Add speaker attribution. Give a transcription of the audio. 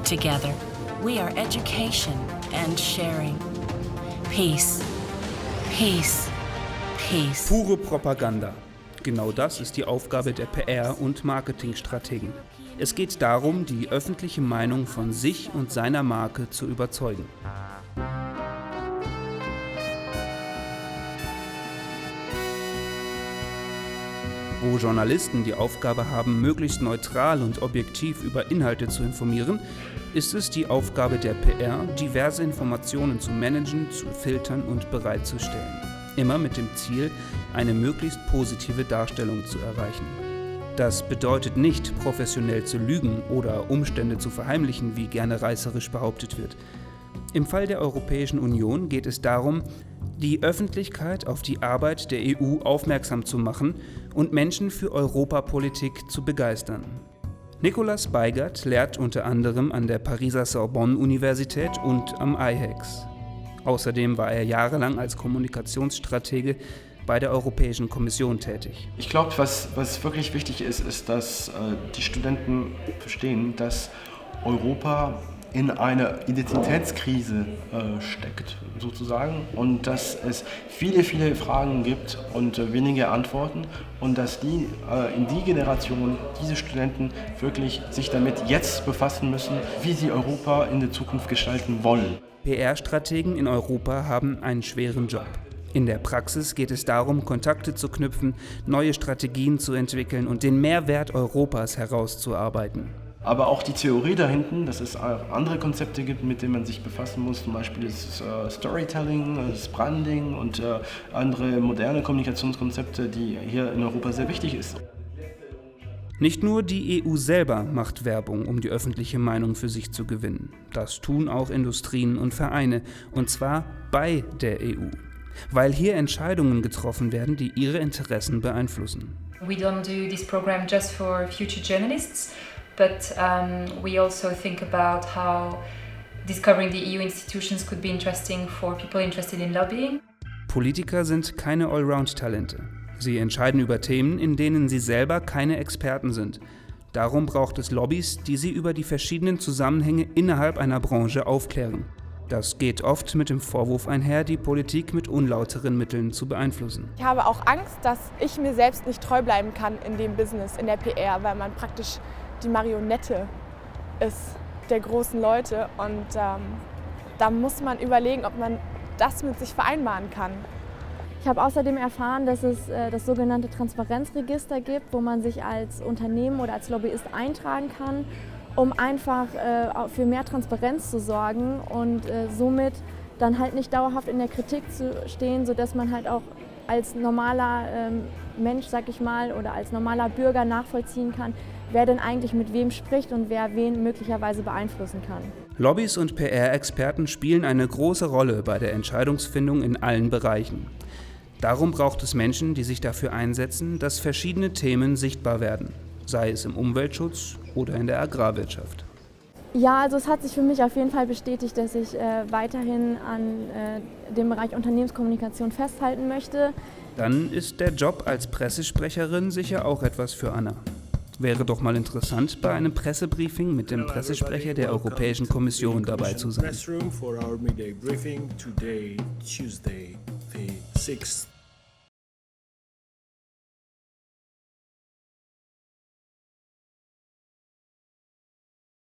Speaker 1: Together, we are education and sharing. Peace, peace, peace.
Speaker 2: Pure Propaganda. Genau das ist die Aufgabe der PR- und Marketingstrategen. Es geht darum, die öffentliche Meinung von sich und seiner Marke zu überzeugen. Wo Journalisten die Aufgabe haben, möglichst neutral und objektiv über Inhalte zu informieren, ist es die Aufgabe der PR, diverse Informationen zu managen, zu filtern und bereitzustellen. Immer mit dem Ziel, eine möglichst positive Darstellung zu erreichen. Das bedeutet nicht, professionell zu lügen oder Umstände zu verheimlichen, wie gerne reißerisch behauptet wird. Im Fall der Europäischen Union geht es darum, die Öffentlichkeit auf die Arbeit der EU aufmerksam zu machen und Menschen für Europapolitik zu begeistern. Nicolas Beigert lehrt unter anderem an der Pariser Sorbonne-Universität und am IHEX. Außerdem war er jahrelang als Kommunikationsstratege bei der Europäischen Kommission tätig.
Speaker 3: Ich glaube, was wirklich wichtig ist, dass die Studenten verstehen, dass Europa in einer Identitätskrise steckt, sozusagen, und dass es viele, viele Fragen gibt und wenige Antworten und dass in die Generation, diese Studenten wirklich sich damit jetzt befassen müssen, wie sie Europa in der Zukunft gestalten wollen.
Speaker 2: PR-Strategen in Europa haben einen schweren Job. In der Praxis geht es darum, Kontakte zu knüpfen, neue Strategien zu entwickeln und den Mehrwert Europas herauszuarbeiten.
Speaker 3: Aber auch die Theorie dahinten, dass es andere Konzepte gibt, mit denen man sich befassen muss, zum Beispiel das Storytelling, das Branding und andere moderne Kommunikationskonzepte, die hier in Europa sehr wichtig ist.
Speaker 2: Nicht nur die EU selber macht Werbung, um die öffentliche Meinung für sich zu gewinnen. Das tun auch Industrien und Vereine, und zwar bei der EU. Weil hier Entscheidungen getroffen werden, die ihre Interessen beeinflussen.
Speaker 4: We don't do this program just for future journalists, but we also think about how discovering the EU institutions could be interesting for people interested in lobbying.
Speaker 2: Politiker sind keine Allround-Talente. Sie entscheiden über Themen, in denen sie selber keine Experten sind. Darum braucht es Lobbys, die sie über die verschiedenen Zusammenhänge innerhalb einer Branche aufklären. Das geht oft mit dem Vorwurf einher, die Politik mit unlauteren Mitteln zu beeinflussen.
Speaker 5: Ich habe auch Angst, dass ich mir selbst nicht treu bleiben kann in dem Business, in der PR, weil man praktisch die Marionette ist der großen Leute. Und da muss man überlegen, ob man das mit sich vereinbaren kann.
Speaker 6: Ich habe außerdem erfahren, dass es das sogenannte Transparenzregister gibt, wo man sich als Unternehmen oder als Lobbyist eintragen kann, um einfach für mehr Transparenz zu sorgen und somit dann halt nicht dauerhaft in der Kritik zu stehen, sodass man halt auch als normaler Mensch, sag ich mal, oder als normaler Bürger nachvollziehen kann, wer denn eigentlich mit wem spricht und wer wen möglicherweise beeinflussen kann.
Speaker 2: Lobbys und PR-Experten spielen eine große Rolle bei der Entscheidungsfindung in allen Bereichen. Darum braucht es Menschen, die sich dafür einsetzen, dass verschiedene Themen sichtbar werden, sei es im Umweltschutz oder in der Agrarwirtschaft.
Speaker 6: Ja, also es hat sich für mich auf jeden Fall bestätigt, dass ich weiterhin an dem Bereich Unternehmenskommunikation festhalten möchte.
Speaker 2: Dann ist der Job als Pressesprecherin sicher auch etwas für Anna. Wäre doch mal interessant, bei einem Pressebriefing mit dem Pressesprecher der Europäischen Kommission dabei zu sein.